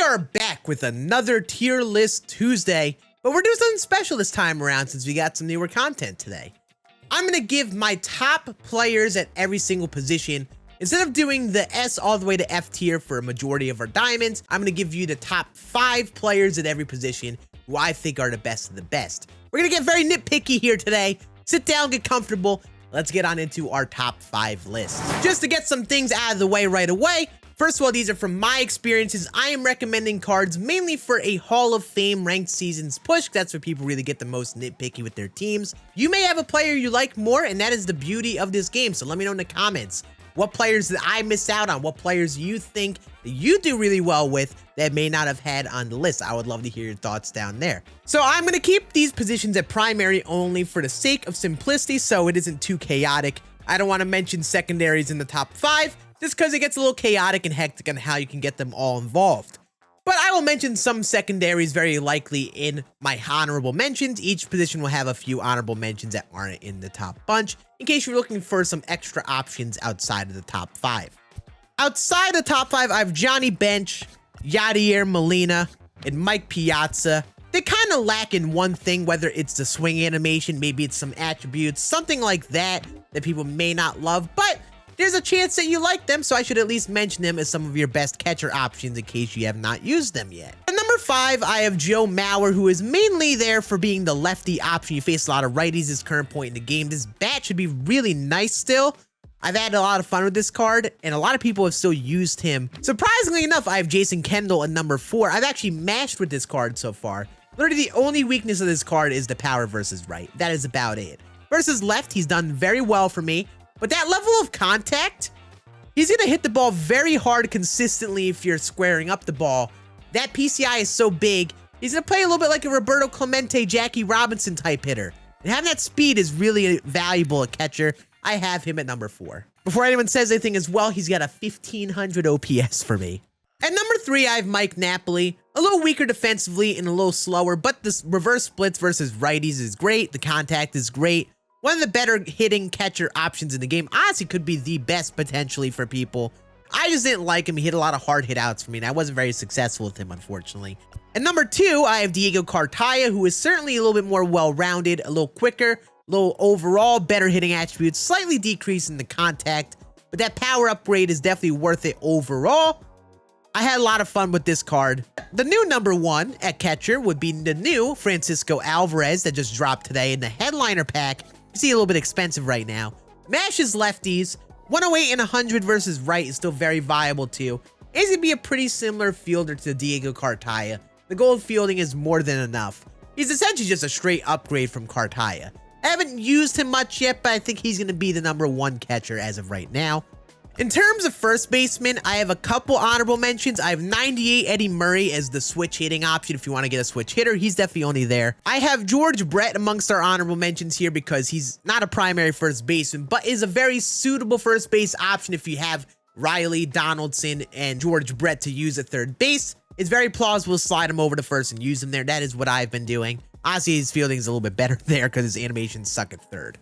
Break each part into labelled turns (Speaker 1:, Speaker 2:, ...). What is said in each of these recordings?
Speaker 1: are back with another tier list Tuesday, but we're doing something special this time around since we got some newer content today. I'm going to give my top players at every single position. Instead of doing the S all the way to F tier for a majority of our diamonds, I'm going to give you the top 5 players at every position who I think are the best of the best. We're going to get very nitpicky here today. Sit down, get comfortable. Let's get on into our top 5 list. Just to get some things out of the way right away, first of all, these are from my experiences. I am recommending cards mainly for a Hall of Fame ranked seasons push. That's where people really get the most nitpicky with their teams. You may have a player you like more, and that is the beauty of this game. So let me know in the comments what players that I missed out on, what players you think that you do really well with that may not have had on the list. I would love to hear your thoughts down there. So I'm going to keep these positions at primary only for the sake of simplicity so it isn't too chaotic. I don't want to mention secondaries in the top 5 just because it gets a little chaotic and hectic on how you can get them all involved. But I will mention some secondaries very likely in my honorable mentions. Each position will have a few honorable mentions that aren't in the top bunch, in case you're looking for some extra options outside of the top 5. Outside the top 5, I have Johnny Bench, Yadier Molina, and Mike Piazza. They kind of lack in one thing, whether it's the swing animation, maybe it's some attributes, something like that that people may not love, but there's a chance that you like them, so I should at least mention them as some of your best catcher options in case you have not used them yet. At number 5, I have Joe Mauer, who is mainly there for being the lefty option. You face a lot of righties at this current point in the game. This bat should be really nice still. I've had a lot of fun with this card, and a lot of people have still used him. Surprisingly enough, I have Jason Kendall at number 4. I've actually matched with this card so far. Literally, the only weakness of this card is the power versus right. That is about it. Versus left, he's done very well for me. But that level of contact, he's going to hit the ball very hard consistently if you're squaring up the ball. That PCI is so big, he's going to play a little bit like a Roberto Clemente, Jackie Robinson type hitter. And having that speed is really valuable at catcher. I have him at number 4. Before anyone says anything as well, he's got a 1500 OPS for me. At number 3, I have Mike Napoli. A little weaker defensively and a little slower, but the reverse splits versus righties is great. The contact is great. One of the better hitting catcher options in the game. Honestly, could be the best potentially for people. I just didn't like him. He hit a lot of hard hit outs for me, and I wasn't very successful with him, unfortunately. At number 2, I have Diego Kartaya, who is certainly a little bit more well-rounded, a little quicker, a little overall better hitting attributes, slightly decrease in the contact, but that power upgrade is definitely worth it overall. I had a lot of fun with this card. The new number 1 at catcher would be the new Francisco Alvarez that just dropped today in the headliner pack. You see a little bit expensive right now. Mashes lefties. 108 and 100 versus right is still very viable too. He's going to be a pretty similar fielder to Diego Kartaya. The gold fielding is more than enough. He's essentially just a straight upgrade from Kartaya. I haven't used him much yet, but I think he's going to be the number 1 catcher as of right now. In terms of first baseman, I have a couple honorable mentions. I have 98 Eddie Murray as the switch hitting option if you want to get a switch hitter. He's definitely only there. I have George Brett amongst our honorable mentions here because he's not a primary first baseman, but is a very suitable first base option if you have Riley, Donaldson, and George Brett to use at third base. It's very plausible to slide him over to first and use him there. That is what I've been doing. Honestly, his fielding is a little bit better there because his animations suck at third.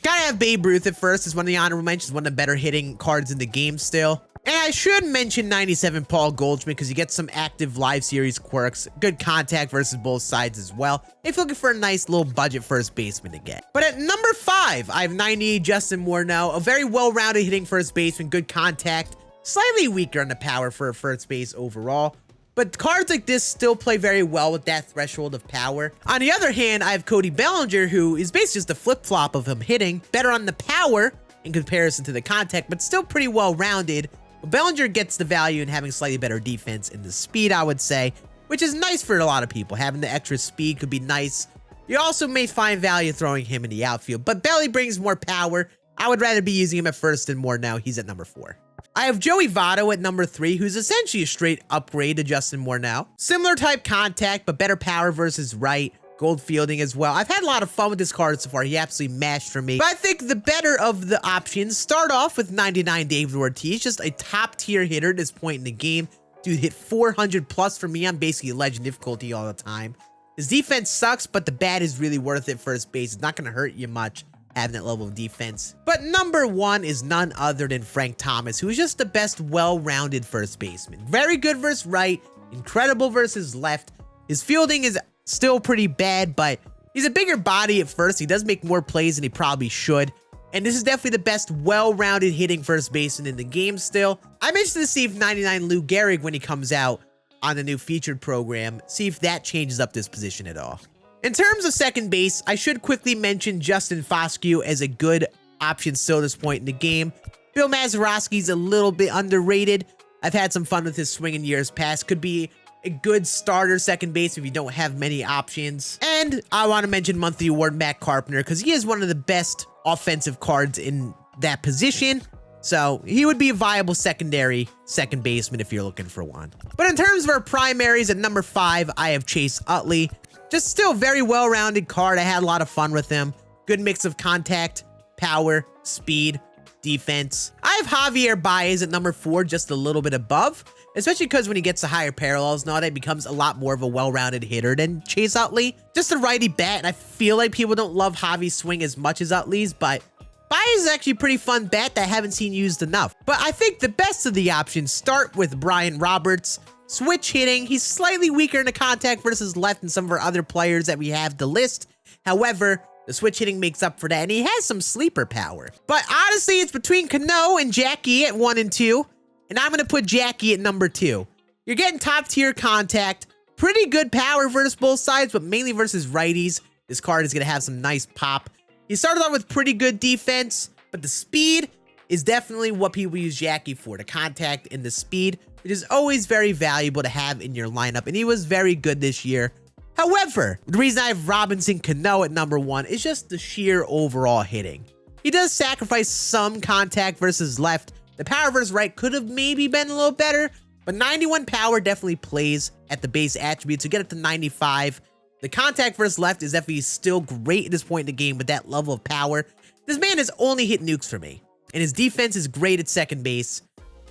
Speaker 1: Gotta have Babe Ruth at first as one of the honorable mentions, one of the better hitting cards in the game still. And I should mention 97 Paul Goldschmidt because you get some active live series quirks, good contact versus both sides as well, if you're looking for a nice little budget first baseman to get. But at number 5, I have 98 Justin Morneau, a very well-rounded hitting first baseman, good contact, slightly weaker on the power for a first base overall. But cards like this still play very well with that threshold of power. On the other hand, I have Cody Bellinger, who is basically just a flip-flop of him hitting, better on the power in comparison to the contact, but still pretty well-rounded. But Bellinger gets the value in having slightly better defense and the speed, I would say, which is nice for a lot of people. Having the extra speed could be nice. You also may find value throwing him in the outfield, but Belly brings more power. I would rather be using him at first than more now. He's at number 4. I have Joey Votto at number 3, who's essentially a straight upgrade to Justin Morneau. Similar type contact, but better power versus right. Gold fielding as well. I've had a lot of fun with this card so far. He absolutely mashed for me. But I think the better of the options start off with 99 David Ortiz, just a top tier hitter at this point in the game. Dude hit 400 plus for me. I'm basically legend difficulty all the time. His defense sucks, but the bat is really worth it first base. It's not going to hurt you much having that level of defense. But number 1 is none other than Frank Thomas, who is just the best well-rounded first baseman. Very good versus right, incredible versus left. His fielding is still pretty bad, but he's a bigger body at first. He does make more plays than he probably should. And this is definitely the best well-rounded hitting first baseman in the game still. I'm interested to see if 99 Lou Gehrig, when he comes out on the new featured program, see if that changes up this position at all. In terms of second base, I should quickly mention Justin Foskey as a good option still at this point in the game. Bill Mazeroski's a little bit underrated. I've had some fun with his swing in years past. Could be a good starter second base if you don't have many options. And I want to mention monthly award Matt Carpenter because he is one of the best offensive cards in that position. So he would be a viable secondary second baseman if you're looking for one. But in terms of our primaries, at number 5, I have Chase Utley. Just still very well-rounded card. I had a lot of fun with him. Good mix of contact, power, speed, defense. I have Javier Baies at number 4, just a little bit above, especially because when he gets to higher parallels now, that becomes a lot more of a well-rounded hitter than Chase Utley. Just a righty bat, and I feel like people don't love Javi's swing as much as Utley's, but Baies is actually a pretty fun bat that I haven't seen used enough. But I think the best of the options start with Brian Roberts. Switch hitting, he's slightly weaker in the contact versus left than some of our other players that we have to list. However, the switch hitting makes up for that, and he has some sleeper power. But honestly, it's between Cano and Jackie at 1 and 2, and I'm going to put Jackie at number 2. You're getting top-tier contact, pretty good power versus both sides, but mainly versus righties. This card is going to have some nice pop. He started off with pretty good defense, but the speed is definitely what people use Jackie for, the contact and the speed, which is always very valuable to have in your lineup, and he was very good this year. However, the reason I have Robinson Cano at number 1 is just the sheer overall hitting. He does sacrifice some contact versus left. The power versus right could have maybe been a little better, but 91 power definitely plays at the base attribute to get it to 95. The contact versus left is definitely still great at this point in the game with that level of power. This man has only hit nukes for me, and his defense is great at second base.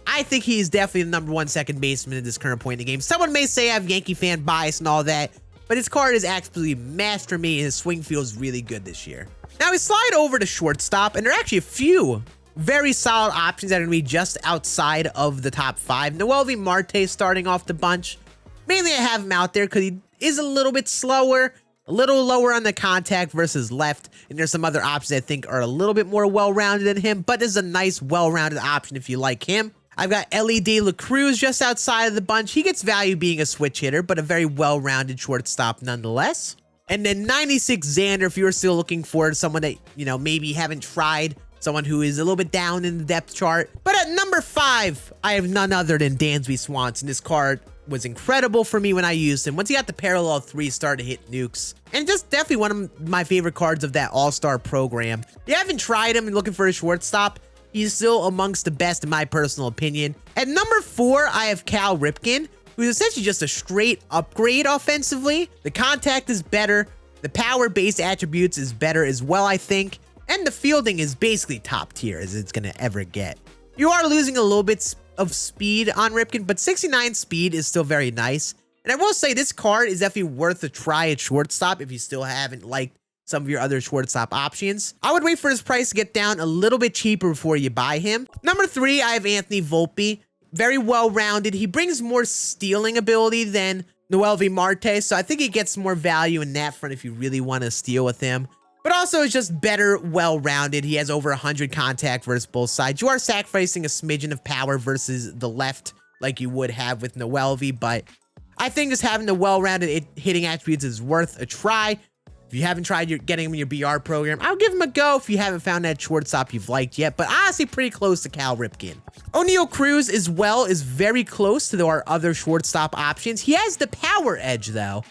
Speaker 1: I think he is definitely the number 1 second baseman at this current point in the game. Someone may say I have Yankee fan bias and all that, but his card is absolutely matched for me, and his swing feels really good this year. Now we slide over to shortstop, and there are actually a few very solid options that are going to be just outside of the top 5. Noel Marte starting off the bunch. Mainly I have him out there because he is a little bit slower, a little lower on the contact versus left, and there's some other options I think are a little bit more well-rounded than him, but this is a nice well-rounded option if you like him. I've got Ellie De La Cruz just outside of the bunch. He gets value being a switch hitter, but a very well-rounded shortstop nonetheless. And then 96 Xander, if you're still looking for someone that, you know, maybe haven't tried, someone who is a little bit down in the depth chart. But at number 5, I have none other than Dansby Swans, and this card was incredible for me when I used him. Once he got the parallel 3, started to hit nukes. And just definitely one of my favorite cards of that all-star program. If you haven't tried him and looking for a shortstop, he's still amongst the best in my personal opinion. At number 4, I have Cal Ripken, who's essentially just a straight upgrade offensively. The contact is better. The power-based attributes is better as well, I think. And the fielding is basically top tier as it's going to ever get. You are losing a little bit of speed on Ripken, but 69 speed is still very nice. And I will say this card is definitely worth a try at shortstop if you still haven't liked some of your other shortstop options. I would wait for his price to get down a little bit cheaper before you buy him. Number 3, I have Anthony Volpe. Very well-rounded. He brings more stealing ability than Noel Marte, so I think he gets more value in that front if you really want to steal with him. But also is just better well-rounded. He has over 100 contact versus both sides. You are sacrificing a smidgen of power versus the left like you would have with Noelvi, but I think just having the well-rounded hitting attributes is worth a try. If you haven't tried getting him in your BR program, I'll give him a go if you haven't found that shortstop you've liked yet, but honestly pretty close to Cal Ripken. O'Neal Cruz as well is very close to our other shortstop options. He has the power edge though,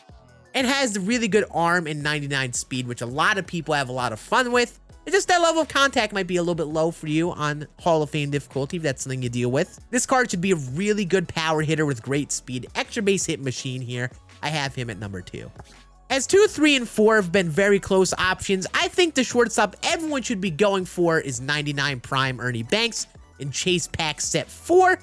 Speaker 1: and has the really good arm and 99 speed, which a lot of people have a lot of fun with. It's just that level of contact might be a little bit low for you on Hall of Fame difficulty if that's something you deal with. This card should be a really good power hitter with great speed. Extra base hit machine here. I have him at number 2. As 2, 3, and 4 have been very close options, I think the shortstop everyone should be going for is 99 prime Ernie Banks and Chase Pax at 4.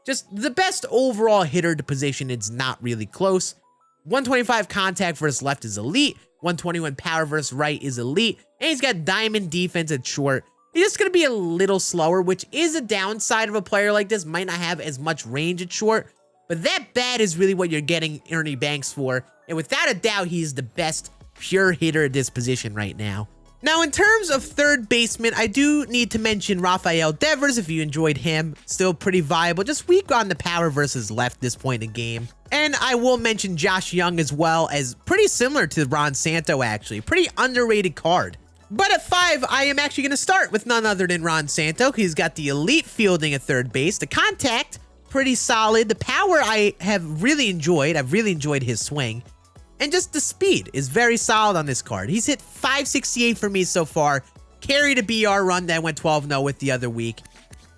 Speaker 1: Just the best overall hitter to position. It's not really close. 125 contact versus left is elite. 121 power versus right is elite. And he's got diamond defense at short. He's just going to be a little slower, which is a downside of a player like this. Might not have as much range at short. but that bat is really what you're getting Ernie Banks for, and without a doubt, he's the best pure hitter at this position right now. Now, in terms of third baseman, I do need to mention Rafael Devers if you enjoyed him. Still pretty viable, just weak on the power versus left this point in the game. And I will mention Josh Young as well, as pretty similar to Ron Santo, actually. Pretty underrated card. But at 5, I am actually going to start with none other than Ron Santo. He's got the elite fielding at third base. The contact, pretty solid. The power I have really enjoyed. I've really enjoyed his swing. And just the speed is very solid on this card. He's hit 568 for me so far. Carried a BR run that went 12-0 with the other week.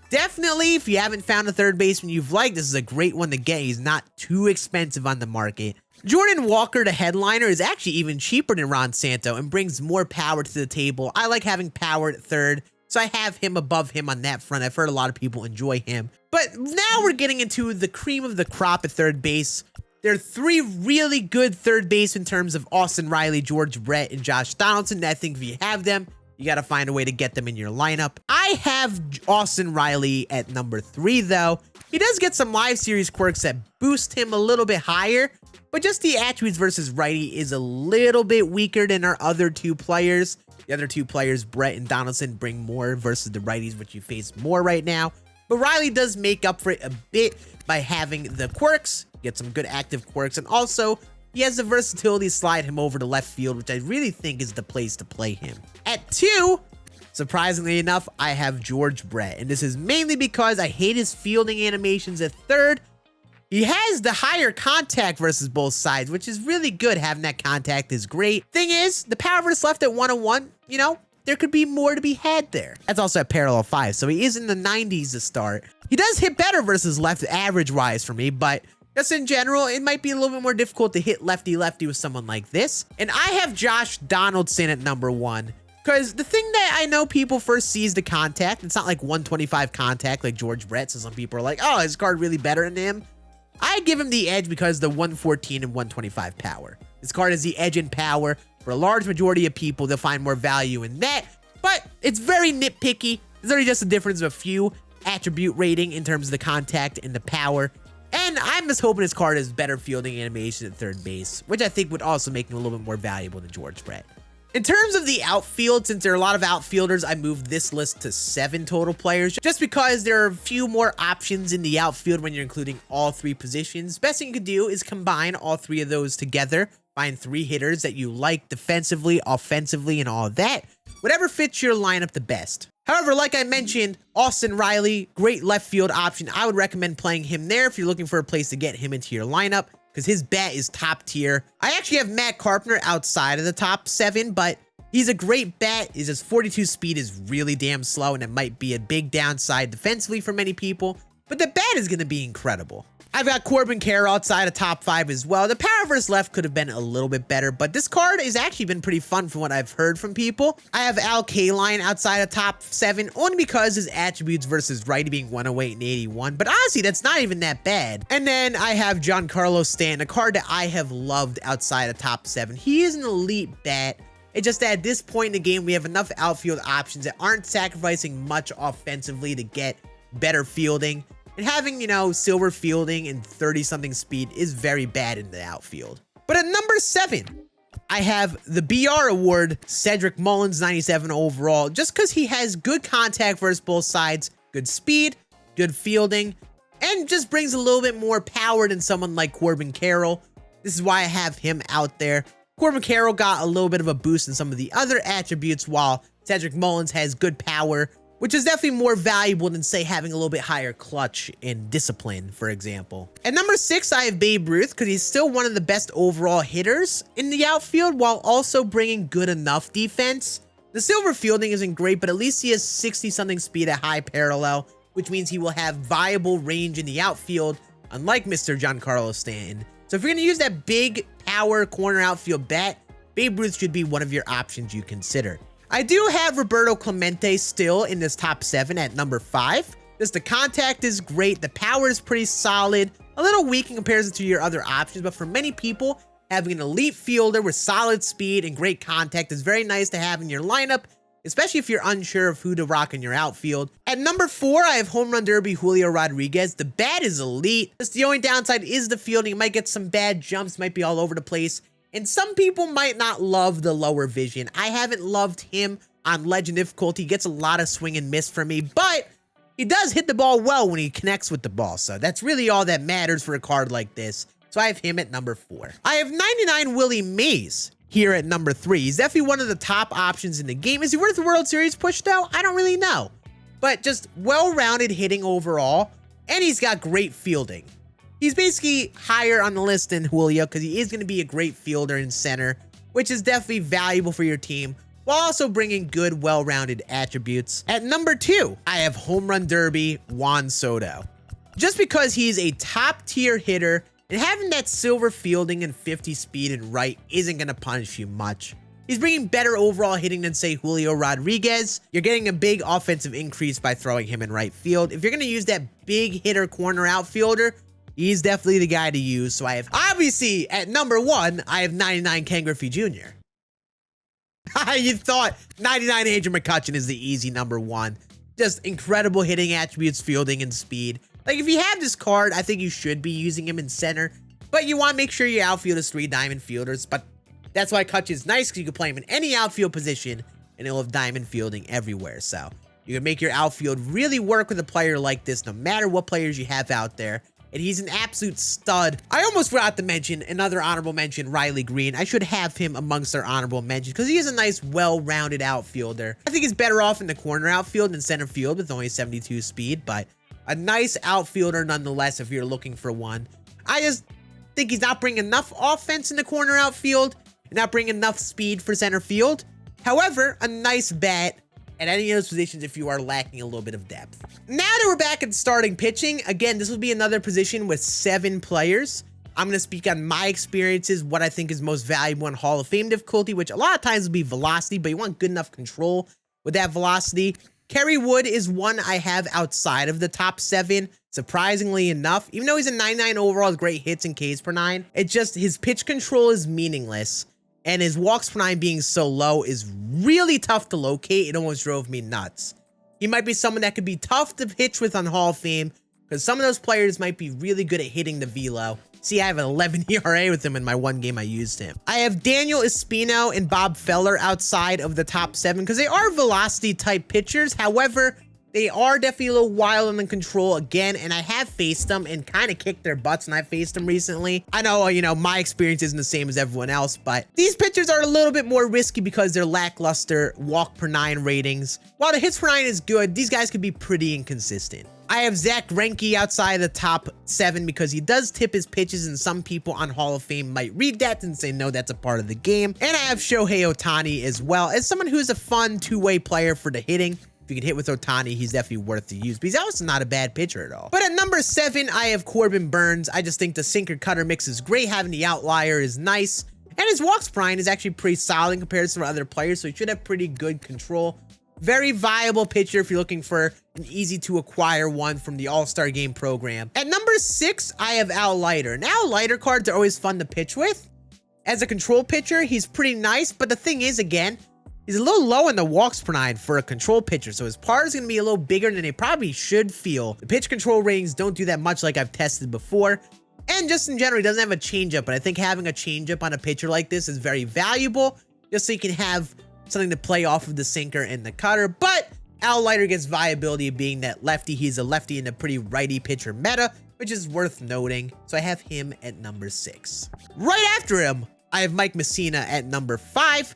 Speaker 1: Definitely, if you haven't found a third baseman you've liked, this is a great one to get. He's not too expensive on the market. Jordan Walker, the headliner, is actually even cheaper than Ron Santo and brings more power to the table. I like having power at third, so I have him above him on that front. I've heard a lot of people enjoy him. But now we're getting into the cream of the crop at third base. There are 3 really good third base in terms of Austin Riley, George Brett, and Josh Donaldson. I think if you have them, you got to find a way to get them in your lineup. I have Austin Riley at number 3, though. He does get some live series quirks that boost him a little bit higher, but just the attributes versus righty is a little bit weaker than our other 2 players. The other 2 players, Brett and Donaldson, bring more versus the righties, which you face more right now. But Riley does make up for it a bit by having the quirks, get some good active quirks, and also he has the versatility to slide him over to left field, which I really think is the place to play him. At 2, surprisingly enough, I have George Brett, and this is mainly because I hate his fielding animations at third. He has the higher contact versus both sides, which is really good. Having that contact is great. Thing is, the power versus left at 101, you know, there could be more to be had there. That's also at parallel 5, so he is in the 90s to start. He does hit better versus left average-wise for me, but just in general, it might be a little bit more difficult to hit lefty-lefty with someone like this. And I have Josh Donaldson at number 1, because the thing that I know people first see is the contact. It's not like 125 contact like George Brett, so some people are like, oh, is card really better than him? I give him the edge because the 114 and 125 power. This card has the edge in power. For a large majority of people, they'll find more value in that, but it's very nitpicky. There's only just a difference of a few attribute rating in terms of the contact and the power. And I'm just hoping his card has better fielding animation at third base, which I think would also make him a little bit more valuable than George Brett. In terms of the outfield, since there are a lot of outfielders, I moved this list to 7 total players, just because there are a few more options in the outfield when you're including all 3 positions. Best thing you could do is combine all 3 of those together. Find 3 hitters that you like defensively, offensively, and all of that. Whatever fits your lineup the best. However, like I mentioned, Austin Riley, great left field option. I would recommend playing him there if you're looking for a place to get him into your lineup, because his bat is top tier. I actually have Matt Carpenter outside of the top 7, but he's a great bat. His 42 speed is really damn slow, and it might be a big downside defensively for many people, but the bat is going to be incredible. I've got Corbin Carroll outside of top 5 as well. The power versus left could have been a little bit better, but this card has actually been pretty fun from what I've heard from people. I have Al Kaline outside of top 7 only because his attributes versus righty being 108 and 81, but honestly, that's not even that bad. And then I have Giancarlo Stanton, a card that I have loved outside of top 7. He is an elite bat. It's just that at this point in the game, we have enough outfield options that aren't sacrificing much offensively to get better fielding. And having, you know, silver fielding and 30-something speed is very bad in the outfield. But at number 7, I have the BR award, Cedric Mullins, 97 overall, just because he has good contact versus both sides, good speed, good fielding, and just brings a little bit more power than someone like Corbin Carroll. This is why I have him out there. Corbin Carroll got a little bit of a boost in some of the other attributes, while Cedric Mullins has good power, which is definitely more valuable than, say, having a little bit higher clutch and discipline, for example. At number 6, I have Babe Ruth, because he's still one of the best overall hitters in the outfield, while also bringing good enough defense. The silver fielding isn't great, but at least he has 60-something speed at high parallel, which means he will have viable range in the outfield, unlike Mr. Giancarlo Stanton. So if you're going to use that big power corner outfield bat, Babe Ruth should be one of your options you consider. I do have Roberto Clemente still in this top 7 at number 5. Just the contact is great. The power is pretty solid. A little weak in comparison to your other options, but for many people, having an elite fielder with solid speed and great contact is very nice to have in your lineup. especially if you're unsure of who to rock in your outfield. At number 4, I have Home Run Derby Julio Rodriguez. The bat is elite. Just the only downside is the fielding. You might get some bad jumps, might be all over the place. And some people might not love the lower vision. I haven't loved him on Legend difficulty. He gets a lot of swing and miss from me, but he does hit the ball well when he connects with the ball. So that's really all that matters for a card like this. So I have him at number 4. I have 99 Willie Mays here at number 3. He's definitely one of the top options in the game. Is he worth the World Series push though? I don't really know. But just well-rounded hitting overall, and he's got great fielding. He's basically higher on the list than Julio because he is going to be a great fielder in center, which is definitely valuable for your team, while also bringing good, well-rounded attributes. At number 2, I have Home Run Derby Juan Soto. Just because he's a top-tier hitter, and having that silver fielding and 50 speed and right isn't going to punish you much. He's bringing better overall hitting than, say, Julio Rodriguez. You're getting a big offensive increase by throwing him in right field. If you're going to use that big hitter corner outfielder, he's definitely the guy to use. So I have, obviously, at number 1, I have 99 Ken Griffey Jr. You thought 99 Andrew McCutchen is the easy number 1. Just incredible hitting attributes, fielding, and speed. Like, if you have this card, I think you should be using him in center, but you want to make sure your outfield is 3 diamond fielders. But that's why Kutch is nice, because you can play him in any outfield position, and he'll have diamond fielding everywhere. So you can make your outfield really work with a player like this, no matter what players you have out there. And he's an absolute stud. I almost forgot to mention another honorable mention, Riley Green. I should have him amongst our honorable mentions because he is a nice, well-rounded outfielder. I think he's better off in the corner outfield than center field with only 72 speed, but a nice outfielder nonetheless if you're looking for one. I just think he's not bringing enough offense in the corner outfield and not bringing enough speed for center field. However, a nice bat at any of those positions if you are lacking a little bit of depth. Now that we're back at starting pitching, again, this will be another position with 7 players. I'm going to speak on my experiences, what I think is most valuable in Hall of Fame difficulty, which a lot of times will be velocity, but you want good enough control with that velocity. Kerry Wood is one I have outside of the top 7, surprisingly enough. Even though he's a 99 overall with great hits and Ks per 9, it's just his pitch control is meaningless. And his walks per 9 being so low is really tough to locate. It almost drove me nuts. He might be someone that could be tough to pitch with on Hall of Fame because some of those players might be really good at hitting the velo. See, I have an 11 ERA with him in my one game I used him. I have Daniel Espino and Bob Feller outside of the top 7 because they are velocity type pitchers. However, they are definitely a little wild on the control again, and I have faced them and kind of kicked their butts when I faced them recently. I know, my experience isn't the same as everyone else, but these pitchers are a little bit more risky because they're lackluster walk per 9 ratings. While the hits per 9 is good, these guys could be pretty inconsistent. I have Zach Greinke outside the top 7 because he does tip his pitches, and some people on Hall of Fame might read that and say, no, that's a part of the game. And I have Shohei Ohtani as well as someone who's a fun two-way player for the hitting. If you can hit with Ohtani, he's definitely worth the use, but he's also not a bad pitcher at all. But at number 7, I have Corbin Burns. I just think the sinker cutter mix is great. Having the outlier is nice. And his walks per 9 is actually pretty solid in comparison to other players, so he should have pretty good control. Very viable pitcher if you're looking for an easy to acquire one from the All-Star Game program. At number 6, I have Al Leiter. Now, Leiter cards are always fun to pitch with. As a control pitcher, he's pretty nice, but the thing is, again, he's a little low in the walks per 9 for a control pitcher, so his par is going to be a little bigger than they probably should feel. The pitch control ratings don't do that much like I've tested before. And just in general, he doesn't have a changeup, but I think having a changeup on a pitcher like this is very valuable, just so you can have something to play off of the sinker and the cutter. But Al Leiter gets viability of being that lefty. He's a lefty in a pretty righty pitcher meta, which is worth noting. So I have him at number 6. Right after him, I have Mike Messina at number 5.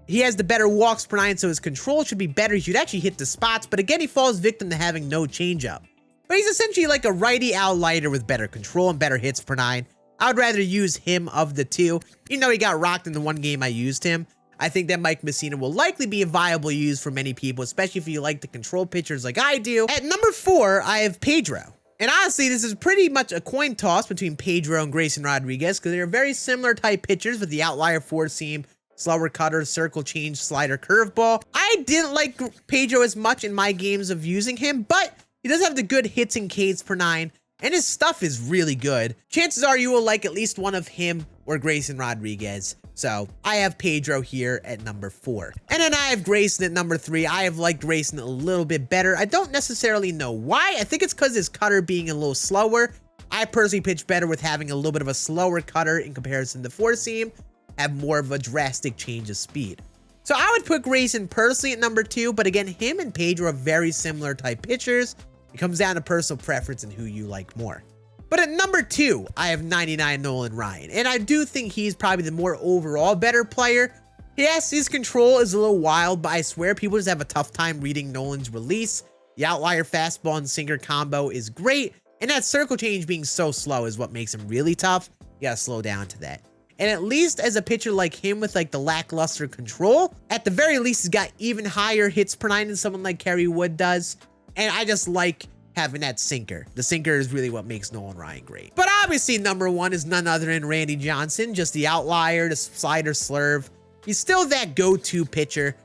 Speaker 1: He has the better walks per 9, so his control should be better. He should actually hit the spots, but again, he falls victim to having no changeup. But he's essentially like a righty Al Leiter with better control and better hits per 9. I would rather use him of the two. Even though he got rocked in the one game I used him, I think that Mike Messina will likely be a viable use for many people, especially if you like the control pitchers like I do. At number 4, I have Pedro. And honestly, this is pretty much a coin toss between Pedro and Grayson Rodriguez because they're very similar type pitchers with the outlier four seam, slower cutter, circle change, slider, curveball. I didn't like Pedro as much in my games of using him, but he does have the good hits and Ks per 9, and his stuff is really good. Chances are you will like at least one of him or Grayson Rodriguez. So I have Pedro here at number 4. And then I have Grayson at number 3. I have liked Grayson a little bit better. I don't necessarily know why. I think it's because his cutter being a little slower. I personally pitch better with having a little bit of a slower cutter in comparison to four seam, have more of a drastic change of speed. So I would put Grayson personally at number 2, but again, him and Pedro are very similar type pitchers. It comes down to personal preference and who you like more. But at number 2, I have 99 Nolan Ryan, and I do think he's probably the more overall better player. Yes, his control is a little wild, but I swear people just have a tough time reading Nolan's release. The outlier fastball and sinker combo is great, and that circle change being so slow is what makes him really tough. You gotta slow down to that. And at least as a pitcher like him with like the lackluster control, at the very least he's got even higher hits per 9 than someone like Kerry Wood does. And I just like having that sinker. The sinker is really what makes Nolan Ryan great. But obviously number 1 is none other than Randy Johnson, just the outlier, the slider slurve. He's still that go-to pitcher,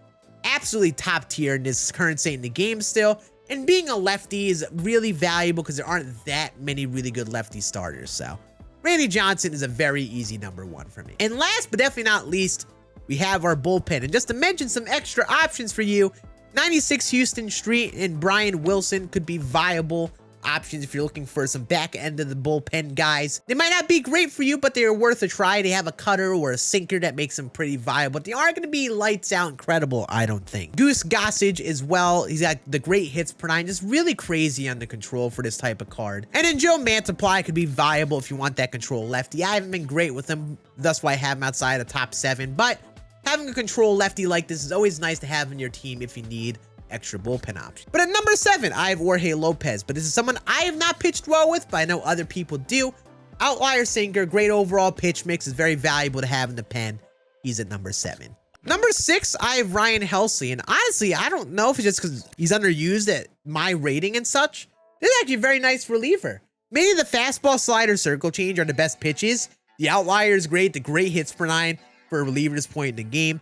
Speaker 1: absolutely top tier in this current state in the game still. And being a lefty is really valuable because there aren't that many really good lefty starters. So Randy Johnson is a very easy number 1 for me. And last but definitely not least, we have our bullpen. And just to mention some extra options for you, 96 Houston Street and Brian Wilson could be viable options if you're looking for some back end of the bullpen guys. They might not be great for you, but they are worth a try. They have a cutter or a sinker that makes them pretty viable. They aren't going to be lights out incredible, I don't think. Goose Gossage as well. He's got the great hits per 9, just really crazy on the control for this type of card. And then Joe Mantiply could be viable if you want that control lefty. I haven't been great with him, that's why I have him outside the top 7, but having a control lefty like this is always nice to have in your team if you need extra bullpen options. But at number 7, I have Jorge Lopez, but this is someone I have not pitched well with, but I know other people do. Outlier sinker, great overall pitch mix, is very valuable to have in the pen. He's at number 7. Number 6, I have Ryan Helsley, and honestly, I don't know if it's just because he's underused at my rating and such. This is actually a very nice reliever. Maybe the fastball slider circle change are the best pitches. The outlier is great, the great hits per 9 for a reliever at this point in the game.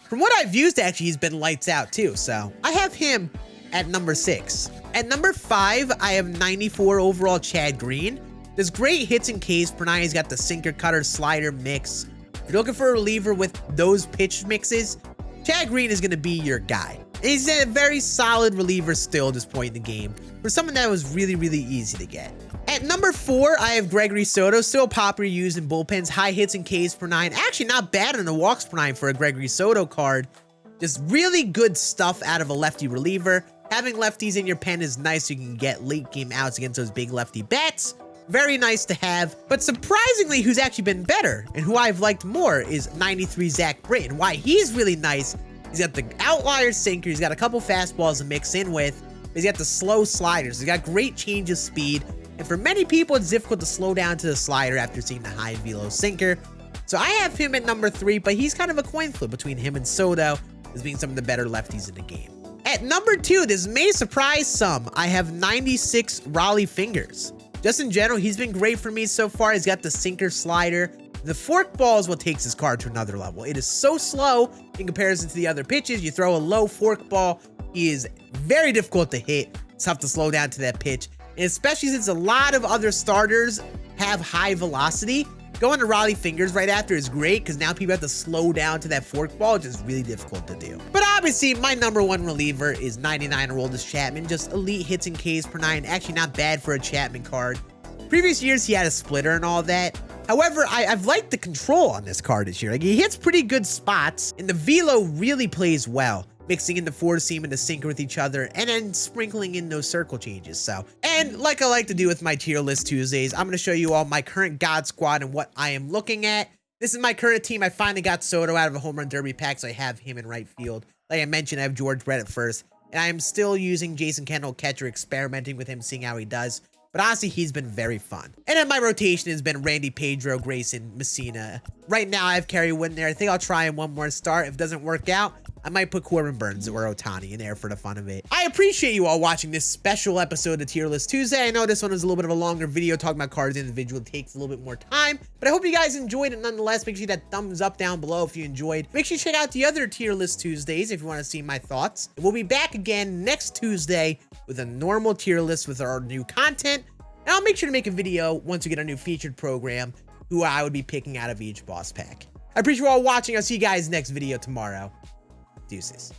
Speaker 1: From what I've used, actually, he's been lights out too, so I have him at number 6. At number 5, I have 94 overall Chad Green. There's great hits and Ks per 9. He's got the sinker, cutter, slider mix. If you're looking for a reliever with those pitch mixes, Chad Green is going to be your guy. And he's a very solid reliever still at this point in the game for someone that was really, really easy to get. At number 4, I have Gregory Soto, still popular used in bullpens, high hits and Ks per 9. Actually not bad in the walks per 9 for a Gregory Soto card. Just really good stuff out of a lefty reliever. Having lefties in your pen is nice so you can get late game outs against those big lefty bats. Very nice to have. But surprisingly, who's actually been better and who I've liked more is 93 Zach Britton. Why he's really nice, he's got the outlier sinker, he's got a couple fastballs to mix in with, he's got the slow sliders, he's got great change of speed. And for many people, it's difficult to slow down to the slider after seeing the high velo sinker. So I have him at number 3, but he's kind of a coin flip between him and Soto as being some of the better lefties in the game. At number 2, this may surprise some, I have 96 Raleigh Fingers. Just in general, he's been great for me so far. He's got the sinker slider. The fork ball is what takes his card to another level. It is so slow in comparison to the other pitches. You throw a low fork ball, he is very difficult to hit. It's tough to slow down to that pitch. And especially since a lot of other starters have high velocity, going to Raleigh Fingers right after is great because now people have to slow down to that fork ball, which is really difficult to do. But obviously, my number 1 reliever is 99 Aroldis Chapman, just elite hits and Ks per 9, actually not bad for a Chapman card. Previous years, he had a splitter and all that. However, I've liked the control on this card this year. Like, he hits pretty good spots, and the velo really plays well, mixing in the four seam and the sinker with each other, and then sprinkling in those circle changes. So, and like I like to do with my tier list Tuesdays, I'm going to show you all my current God squad and what I am looking at. This is my current team. I finally got Soto out of a home run derby pack, so I have him in right field. Like I mentioned, I have George Brett at first, and I am still using Jason Kendall catcher, experimenting with him, seeing how he does. But honestly, he's been very fun. And then my rotation has been Randy, Pedro, Grayson, Messina. Right now, I have Kerry Wood in there. I think I'll try him one more start. If it doesn't work out, I might put Corbin Burns or Ohtani in there for the fun of it. I appreciate you all watching this special episode of Tier List Tuesday. I know this one was a little bit of a longer video talking about cards individually. It takes a little bit more time, but I hope you guys enjoyed it nonetheless. Make sure you hit that thumbs up down below if you enjoyed. Make sure you check out the other Tier List Tuesdays if you want to see my thoughts. And we'll be back again next Tuesday with a normal tier list with our new content. And I'll make sure to make a video once we get our new featured program, who I would be picking out of each boss pack. I appreciate you all watching. I'll see you guys next video tomorrow. Deuces.